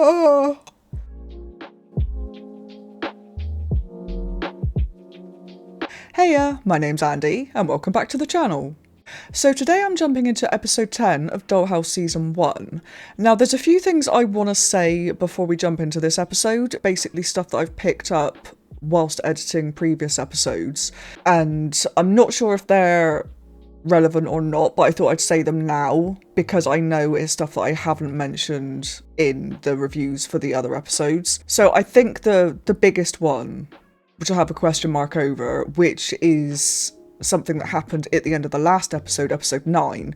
Heya, my name's Andy, and welcome back to the channel. So today I'm jumping into episode 10 of Dollhouse season 1. Now there's a few things I want to say before we jump into this episode, basically stuff that I've picked up whilst editing previous episodes, and I'm not sure if they're relevant or not, but I thought I'd say them now because I know it's stuff that I haven't mentioned in the reviews for the other episodes. So I think the biggest one, which I have a question mark over, which is something that happened at the end of the last episode, episode 9,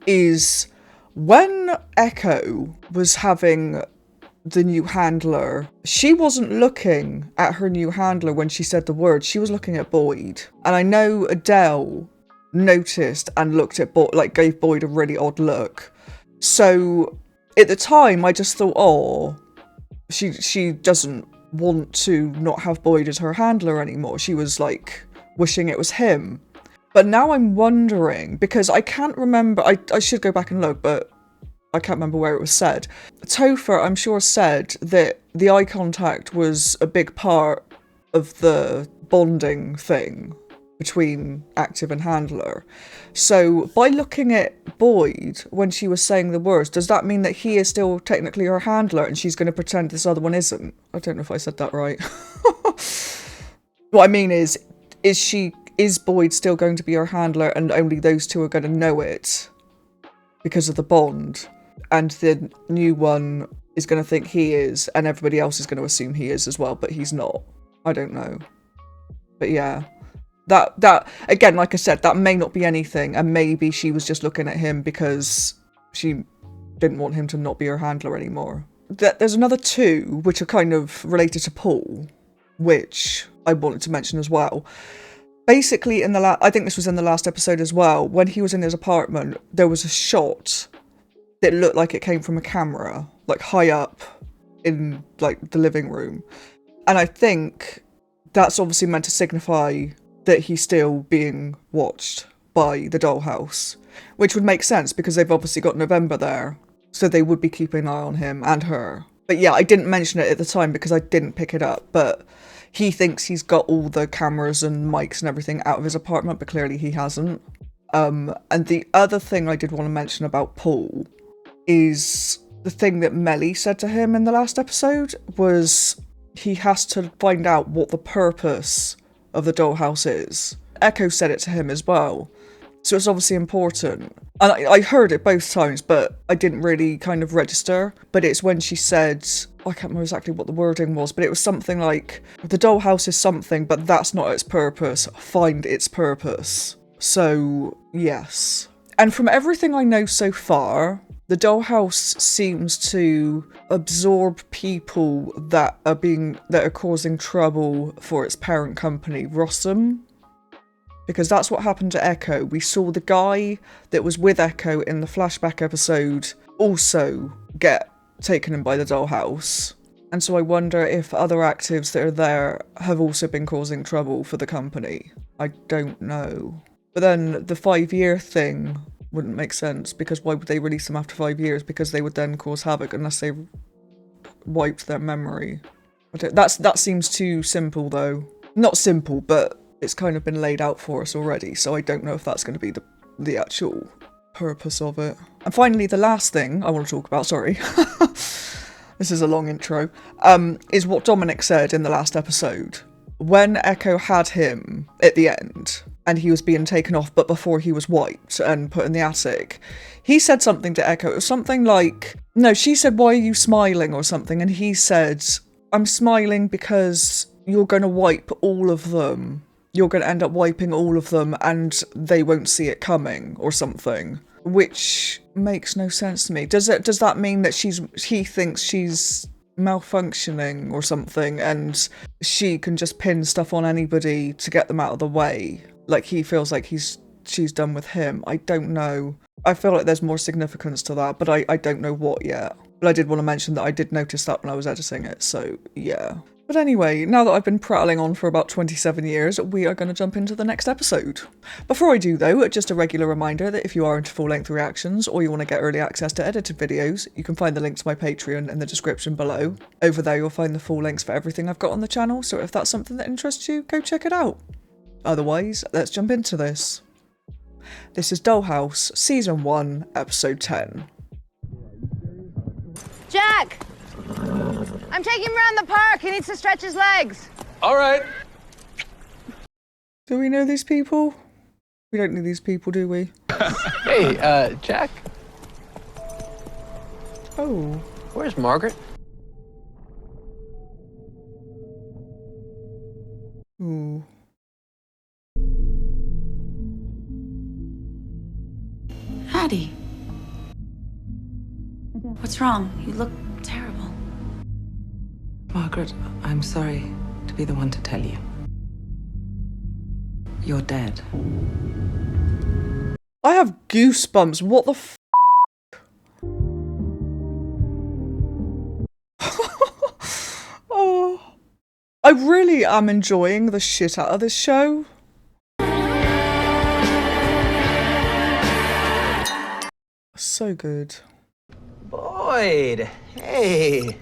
is when Echo was having the new handler, she wasn't looking at her new handler when she said the words, she was looking at Boyd. And I know Adele noticed and looked at Boyd, like gave Boyd a really odd look. So at the time I just thought, oh, she doesn't want to not have Boyd as her handler anymore. She was like wishing it was him. But now I'm wondering, because I can't remember, I should go back and look, but I can't remember where it was said. Topher, I'm sure, said that the eye contact was a big part of the bonding thing between active and handler. So by looking at Boyd when she was saying the words, does that mean that he is still technically her handler and she's going to pretend this other one isn't? I don't know if I said that right. What I mean is Boyd still going to be her handler and only those two are going to know it because of the bond, and the new one is going to think he is and everybody else is going to assume he is as well, but he's not. I don't know. But yeah. That again, like I said, that may not be anything, and maybe she was just looking at him because she didn't want him to not be her handler anymore. There's another two which are kind of related to Paul, which I wanted to mention as well. Basically, I think this was in the last episode as well, when he was in his apartment, there was a shot that looked like it came from a camera, like high up in like the living room, and I think that's obviously meant to signify that he's still being watched by the Dollhouse, which would make sense because they've obviously got November there, so they would be keeping an eye on him and her. But yeah, I didn't mention it at the time because I didn't pick it up, but he thinks he's got all the cameras and mics and everything out of his apartment, but clearly he hasn't. And the other thing I did want to mention about Paul is the thing that Melly said to him in the last episode was he has to find out what the purpose of the Dollhouse is. Echo said it to him as well, so it's obviously important. And I heard it both times, but I didn't really kind of register. But it's when she said, I can't remember exactly what the wording was, but it was something like, the Dollhouse is something, but that's not its purpose. Find its purpose. So yes. And from everything I know so far, the Dollhouse seems to absorb people that are causing trouble for its parent company, Rossum. Because that's what happened to Echo. We saw the guy that was with Echo in the flashback episode also get taken in by the Dollhouse. And so I wonder if other actives that are there have also been causing trouble for the company. I don't know. But then the 5-year thing wouldn't make sense, because why would they release them after 5 years? Because they would then cause havoc unless they wiped their memory. That seems too simple though. Not simple, but it's kind of been laid out for us already, so I don't know if that's going to be the actual purpose of it. And finally, the last thing I want to talk about, sorry, this is a long intro, is what Dominic said in the last episode. When Echo had him at the end, and he was being taken off, but before he was wiped and put in the attic, he said something to Echo. It was something like, no, she said, why are you smiling or something? And he said, I'm smiling because you're going to wipe all of them. You're going to end up wiping all of them and they won't see it coming or something, which makes no sense to me. Does that mean that he thinks she's malfunctioning or something and she can just pin stuff on anybody to get them out of the way? Like he feels like she's done with him. I don't know. I feel like there's more significance to that, but I don't know what yet. But I did want to mention that I did notice that when I was editing it, so yeah. But anyway, now that I've been prattling on for about 27 years, we are going to jump into the next episode. Before I do though, just a regular reminder that if you are into full-length reactions or you want to get early access to edited videos, you can find the link to my Patreon in the description below. Over there you'll find the full links for everything I've got on the channel, so if that's something that interests you, go check it out. Otherwise, let's jump into this. This is Dollhouse, Season 1, Episode 10. Jack! I'm taking him around the park. He needs to stretch his legs. All right. Do we know these people? We don't know these people, do we? Hey, Jack. Oh. Where's Margaret? Ooh. Addie. What's wrong? You look terrible. Margaret, I'm sorry to be the one to tell you. You're dead. I have goosebumps. What the f? Oh. I really am enjoying the shit out of this show. So good. Boyd, hey.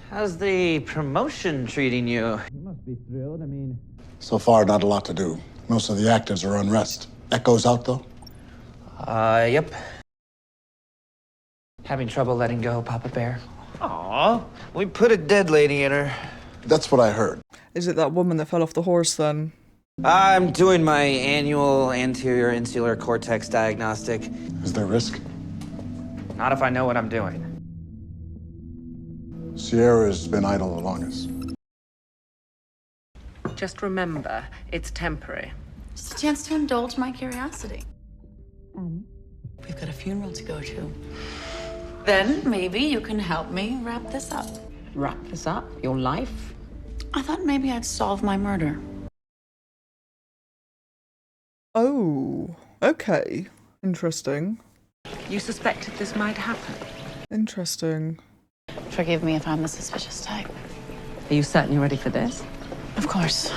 How's the promotion treating you? You must be thrilled, I mean... So far, not a lot to do. Most of the actors are unrest. Echoes out, though? Yep. Having trouble letting go, Papa Bear? Aw, we put a dead lady in her. That's what I heard. Is it that woman that fell off the horse then? I'm doing my annual anterior insular cortex diagnostic. Is there risk? Not if I know what I'm doing. Sierra's been idle the longest. Just remember, it's temporary. Just a chance to indulge my curiosity. We've got a funeral to go to. Then maybe you can help me wrap this up. Wrap this up? Your life? I thought maybe I'd solve my murder. Oh, okay. Interesting. You suspected this might happen? Interesting. Forgive me if I'm the suspicious type. Are you certain you're ready for this? Of course.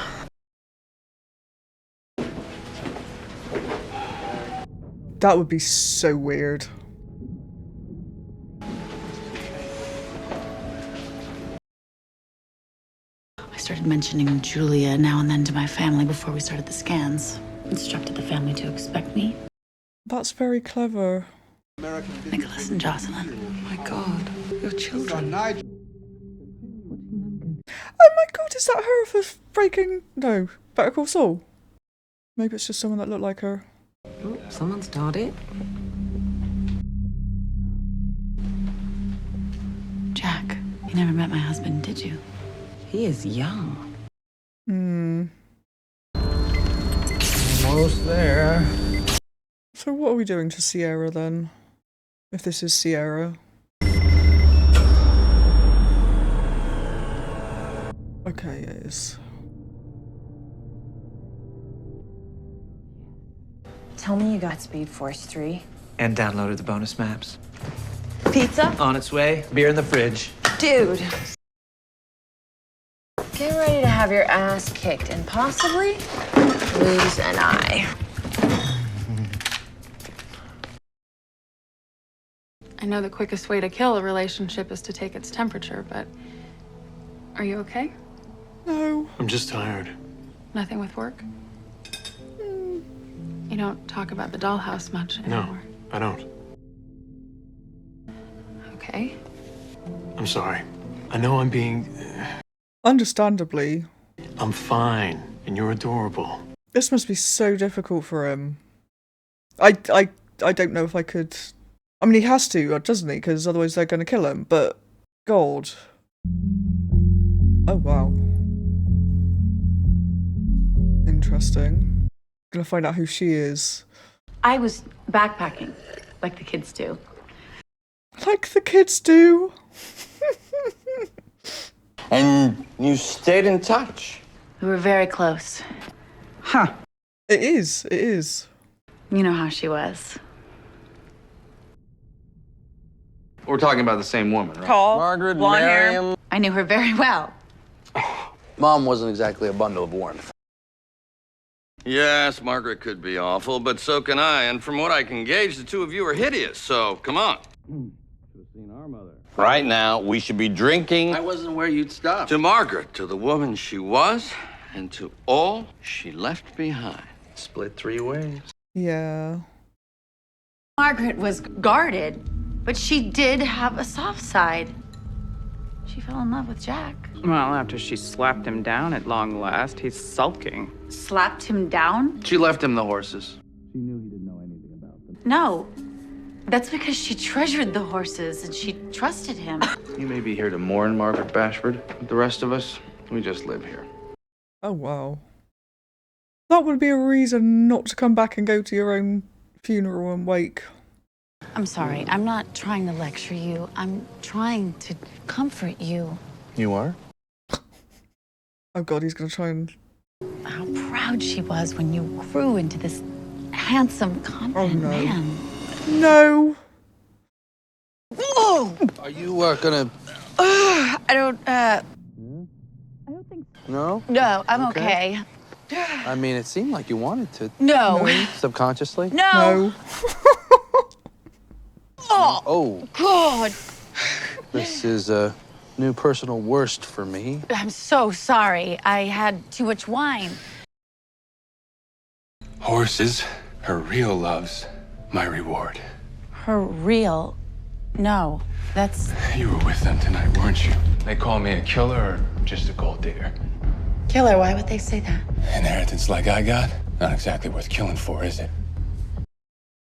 That would be so weird. I started mentioning Julia now and then to my family before we started the scans. Instructed the family to expect me. That's very clever. Nicholas and Jocelyn. Oh my God, your children. Oh my god, is that her for breaking... No, Better Call Saul? Maybe it's just someone that looked like her. Oh, someone started. Jack, you never met my husband, did you? He is young. Almost there. So what are we doing to Sierra then? If this is Sierra. Okay, it is. Tell me you got Speed Force 3. And downloaded the bonus maps. Pizza? On its way. Beer in the fridge. Dude. Get ready to have your ass kicked and possibly lose an eye. I know the quickest way to kill a relationship is to take its temperature, but are you okay? No. I'm just tired. Nothing with work? You don't talk about the dollhouse much No, anymore. I don't. Okay. I'm sorry. I know I'm being... Understandably. I'm fine, and you're adorable. This must be so difficult for him. I don't know if I could... I mean, he has to, doesn't he? Because otherwise they're going to kill him, but... God. Oh, wow. Interesting. Gonna find out who she is. I was backpacking, like the kids do. Like the kids do. And you stayed in touch? We were very close. Huh. It is, it is. You know how she was. We're talking about the same woman, right? Tall, Margaret, blonde hair. Miriam. I knew her very well. Mom wasn't exactly a bundle of warmth. Yes, Margaret could be awful, but so can I. And from what I can gauge, the two of you are hideous, so come on. Should have seen our mother. Right now, we should be drinking I wasn't where you'd stop. to Margaret, to the woman she was, and to all she left behind. Split 3 ways. Yeah. Margaret was guarded, but she did have a soft side. She fell in love with Jack. Well, after she slapped him down at long last, he's sulking. Slapped him down? She left him the horses. She knew he didn't know anything about them. No. That's because she treasured the horses and she trusted him. You may be here to mourn Margaret Bashford, but the rest of us, we just live here. Oh, wow. That would be a reason not to come back and go to your own funeral and wake. I'm sorry. I'm not trying to lecture you. I'm trying to comfort you. You are? Oh god, he's gonna try and... How proud she was when you grew into this handsome, confident man. No! Whoa! Are you gonna... I don't think so. No? No, I'm okay. I mean, it seemed like you wanted to. No. Subconsciously? No. Oh, God. this is a new personal worst for me. I'm so sorry. I had too much wine. Horses, her real loves, my reward. Her real... No, that's... You were with them tonight, weren't you? They call me a killer or just a gold digger. Killer, why would they say that? Inheritance like I got? Not exactly worth killing for, is it?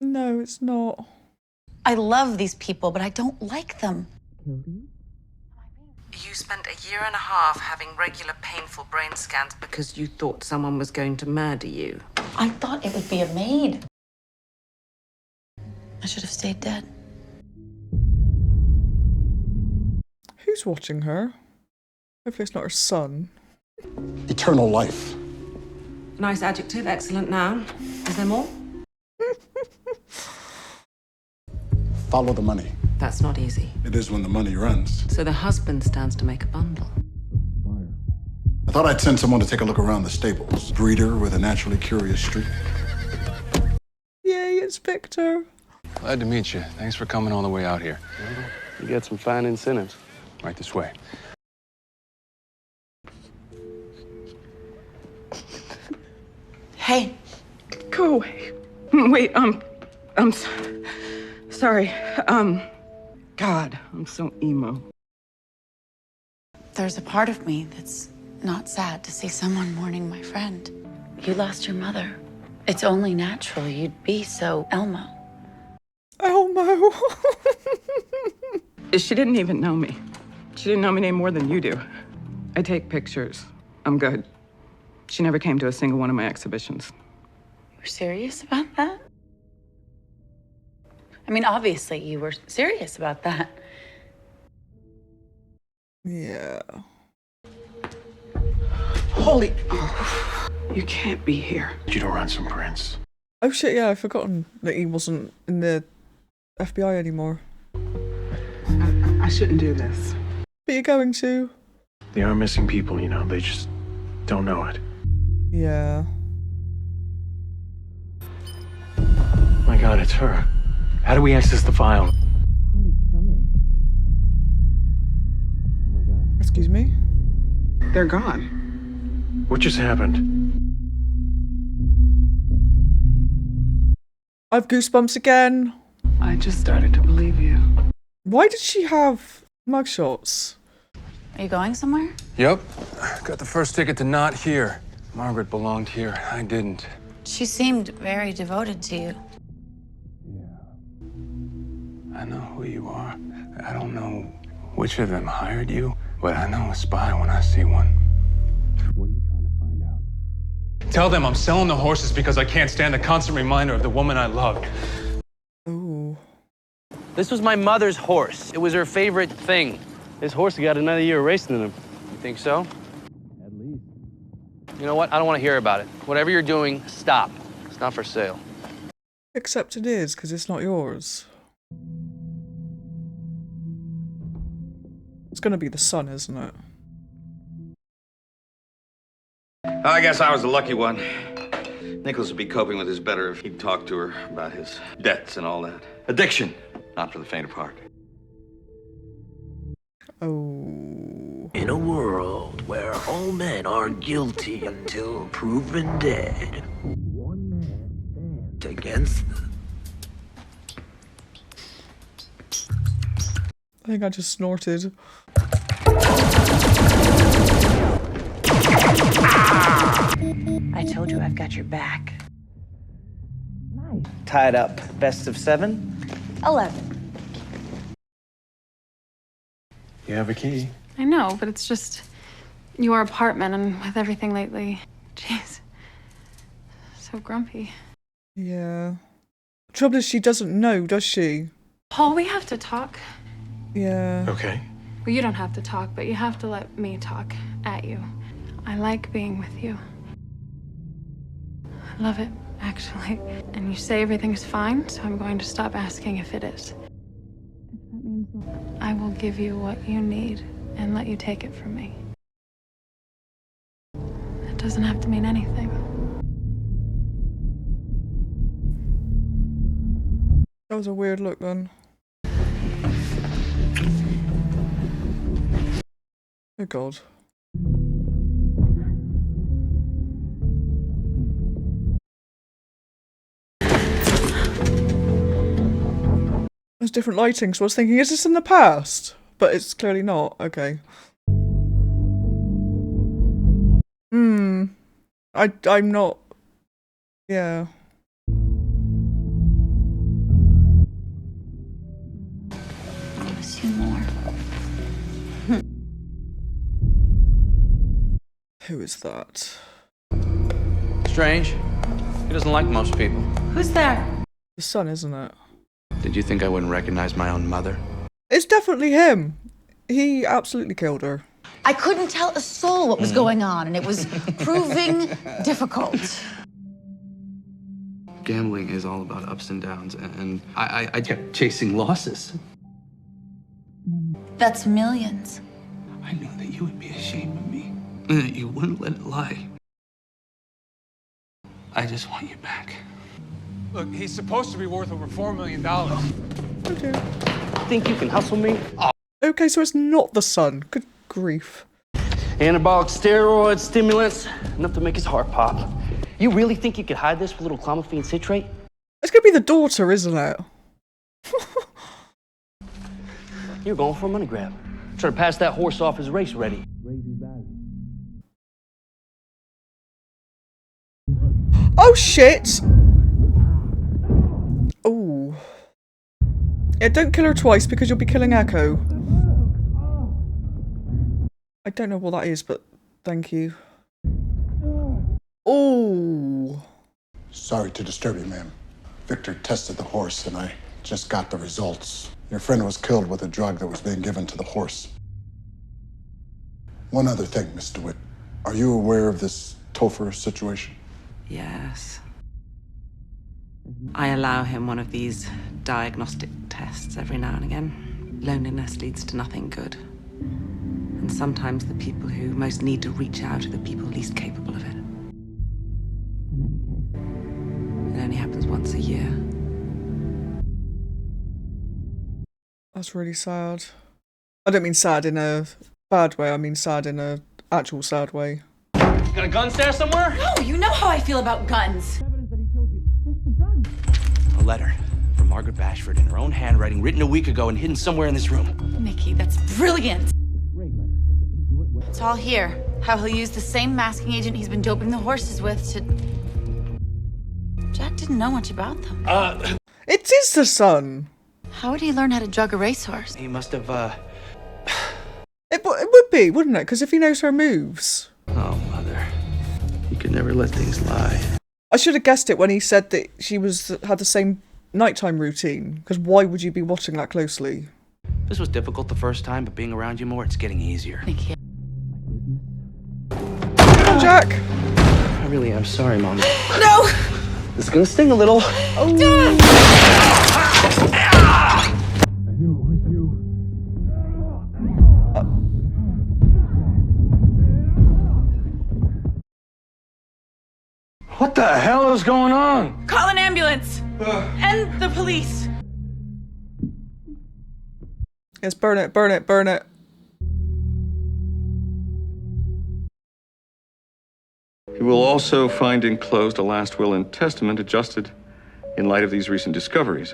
No, it's not. I love these people, but I don't like them. You spent a year and a half having regular painful brain scans because you thought someone was going to murder you. I thought it would be a maid. I should have stayed dead. Who's watching her? Hopefully it's not her son. Eternal life. Nice adjective, excellent noun. Is there more? Follow the money. That's not easy. It is when the money runs. So the husband stands to make a bundle. I thought I'd send someone to take a look around the stables. Breeder with a naturally curious streak. Yay, it's Victor. Glad to meet you. Thanks for coming all the way out here. You get some fine incentives. Right this way. Hey. Go away. Wait, sorry. God, I'm so emo. There's a part of me that's not sad to see someone mourning my friend. You lost your mother. It's only natural you'd be so Elmo. Elmo. She didn't even know me. She didn't know me any more than you do. I take pictures. I'm good. She never came to a single one of my exhibitions. You were serious about that? I mean, obviously you were serious about that. Yeah. Holy... Oh, you can't be here. You to run some prints. Oh shit, yeah, I've forgotten that he wasn't in the FBI anymore. I shouldn't do this. But you're going to. They are missing people, you know. They just don't know it. Yeah. My God, it's her. How do we access the file? Excuse me? They're gone. What just happened? I've goosebumps again. I just started to believe you. Why did she have mugshots? Are you going somewhere? Yep. Got the first ticket to not here. Margaret belonged here. I didn't. She seemed very devoted to you. I know who you are. I don't know which of them hired you, but I know a spy when I see one. What are you trying to find out? Tell them I'm selling the horses because I can't stand the constant reminder of the woman I loved. Ooh. This was my mother's horse. It was her favorite thing. This horse got another year of racing in him. You think so? At least. You know what? I don't want to hear about it. Whatever you're doing, stop. It's not for sale. Except it is, because it's not yours. It's gonna be the son, isn't it? I guess I was the lucky one. Nicholas would be coping with this better if he'd talked to her about his debts and all that. Addiction, not for the faint of heart. Oh. In a world where all men are guilty until proven dead, one man stands against them. I think I just snorted. I told you I've got your back. Tied up. Best of 7? 11. You have a key. I know, but it's just your apartment, and with everything lately, jeez, so grumpy. Yeah. Trouble is, she doesn't know, does she? Paul, we have to talk. Yeah. Okay. Well, you don't have to talk, but you have to let me talk at you. I like being with you. I love it, actually. And you say everything's fine, so I'm going to stop asking if it is. If that means I will give you what you need and let you take it from me. It doesn't have to mean anything. That was a weird look then. Oh god. There's different lighting, so I was thinking, is this in the past? But it's clearly not. Okay. I'm not... Yeah. I miss you more. Who is that? Strange. He doesn't like most people. Who's there? The son, isn't it? Did you think I wouldn't recognize my own mother? It's definitely him. He absolutely killed her. I couldn't tell a soul what was going on, and it was proving difficult. Gambling is all about ups and downs, and I kept chasing losses. That's millions. I knew that you would be ashamed of me, and that you wouldn't let it lie. I just want you back. Look, he's supposed to be worth over $4 million. Okay. Think you can hustle me? Okay, so it's not the son. Good grief. Anabolic steroids, stimulants, enough to make his heart pop. You really think you could hide this with a little clomiphene citrate? It's gonna be the daughter, isn't it? You're going for a money grab. Try to pass that horse off as race ready. Oh shit! Oh. Yeah, don't kill her twice because you'll be killing Echo. I don't know what that is, but thank you. Oh. Sorry to disturb you, ma'am. Victor tested the horse, and I just got the results. Your friend was killed with a drug that was being given to the horse. One other thing, Miss DeWitt. Are you aware of this Topher situation? Yes. I allow him one of these diagnostic tests every now and again. Loneliness leads to nothing good. And sometimes the people who most need to reach out are the people least capable of it. In any case, it only happens once a year. That's really sad. I don't mean sad in a bad way, I mean sad in a actual sad way. Got a gun stash somewhere? No, you know how I feel about guns. A letter from Margaret Bashford in her own handwriting, written a week ago and hidden somewhere in this room. Nikki, that's brilliant. It's all here. How he'll use the same masking agent he's been doping the horses with to... Jack didn't know much about them. It is the son! How would he learn how to drug a racehorse? He must have, It would be, wouldn't it? Because if he knows her moves. Oh, Mother. You could never let things lie. I should have guessed it when he said that she had the same nighttime routine. Because why would you be watching that closely? This was difficult the first time, but being around you more, it's getting easier. Nikki. Jack! I really am sorry, Mom. No! This is gonna sting a little. What the hell is going on? Call an ambulance! And the police! Yes, burn it, burn it, burn it. You will also find enclosed a last will and testament adjusted in light of these recent discoveries.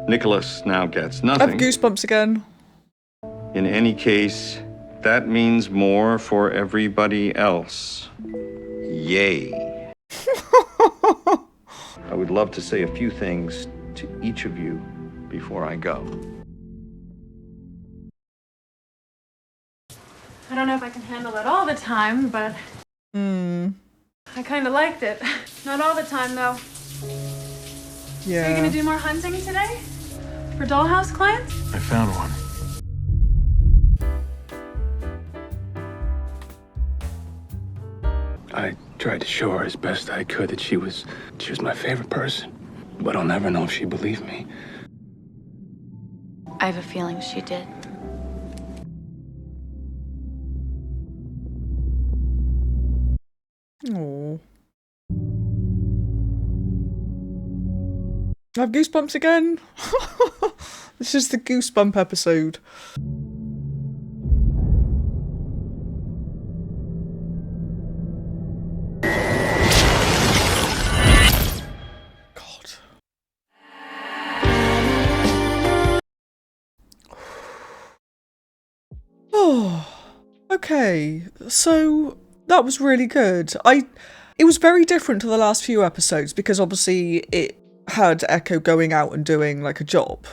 Nicholas now gets I have nothing. goosebumps again. In any case, that means more for everybody else. Yay. I would love to say a few things to each of you before I go. I don't know if I can handle it all the time, but I kind of liked it. Not all the time, though. Yeah. Are you gonna do more hunting today? For Dollhouse clients? I found one. I tried to show her as best I could that she was my favorite person. But I'll never know if she believed me. I have a feeling she did. Oh. I have goosebumps again. This is the goosebump episode. God. Oh. Okay. So that was really good. It was very different to the last few episodes because obviously it had Echo going out and doing like a job,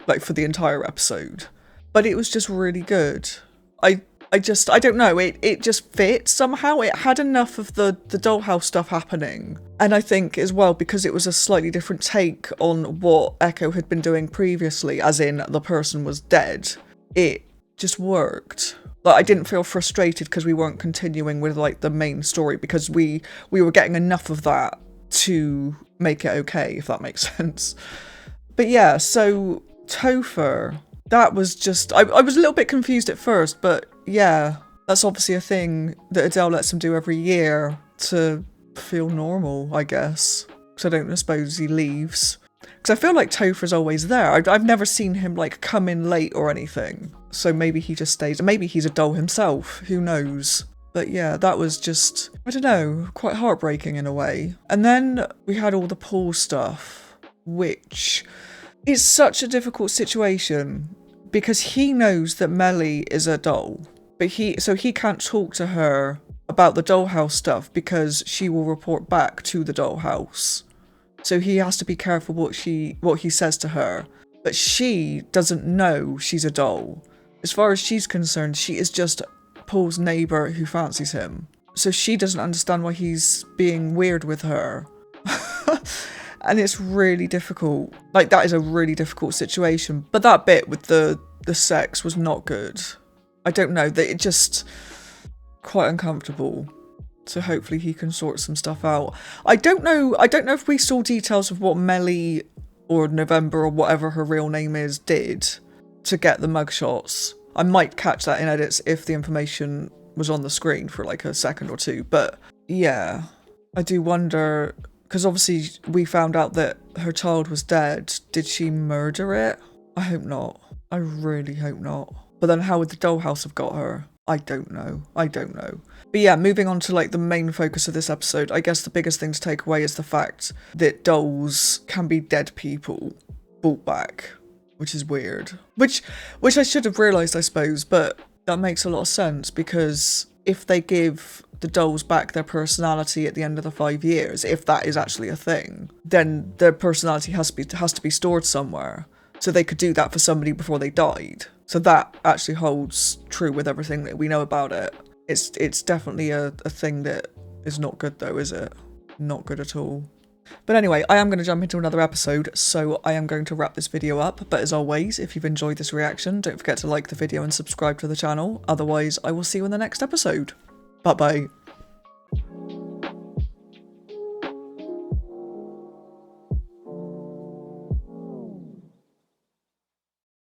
like for the entire episode. But it was just really good. I don't know, it just fit somehow. It had enough of the Dollhouse stuff happening. And I think as well, because it was a slightly different take on what Echo had been doing previously, as in the person was dead, it just worked. Like, I didn't feel frustrated because we weren't continuing with like the main story, because we were getting enough of that to make it okay, if that makes sense. But yeah, so Topher, that was just, I was a little bit confused at first, but yeah, that's obviously a thing that Adele lets him do every year to feel normal, I guess. Because I don't suppose he leaves. Because I feel like Topher's always there. I've never seen him like come in late or anything. So maybe he just stays. Maybe he's a doll himself. Who knows? But yeah, that was just, I don't know, quite heartbreaking in a way. And then we had all the Paul stuff, which is such a difficult situation because he knows that Melly is a doll, but he can't talk to her about the Dollhouse stuff because she will report back to the Dollhouse. So he has to be careful what he says to her. But she doesn't know she's a doll. As far as she's concerned, she is just Paul's neighbour who fancies him. So she doesn't understand why he's being weird with her. And it's really difficult. Like, that is a really difficult situation. But that bit with the sex was not good. I don't know, that it just quite uncomfortable. So hopefully he can sort some stuff out. I don't know if we saw details of what Melly or November or whatever her real name is did to get the mugshots. I might catch that in edits if the information was on the screen for like a second or two. But yeah, I do wonder, because obviously we found out that her child was dead. Did she murder it? I hope not. I really hope not. But then how would the Dollhouse have got her? I don't know. But yeah, moving on to like the main focus of this episode, I guess the biggest thing to take away is the fact that dolls can be dead people brought back, which is weird. Which I should have realised, I suppose, but that makes a lot of sense because if they give the dolls back their personality at the end of the 5 years, if that is actually a thing, then their personality has to be stored somewhere. So they could do that for somebody before they died. So that actually holds true with everything that we know about it. It's definitely a thing that is not good though, is it? Not good at all. But anyway, I am going to jump into another episode, so I am going to wrap this video up. But as always, if you've enjoyed this reaction, don't forget to like the video and subscribe to the channel. Otherwise, I will see you in the next episode. Bye bye.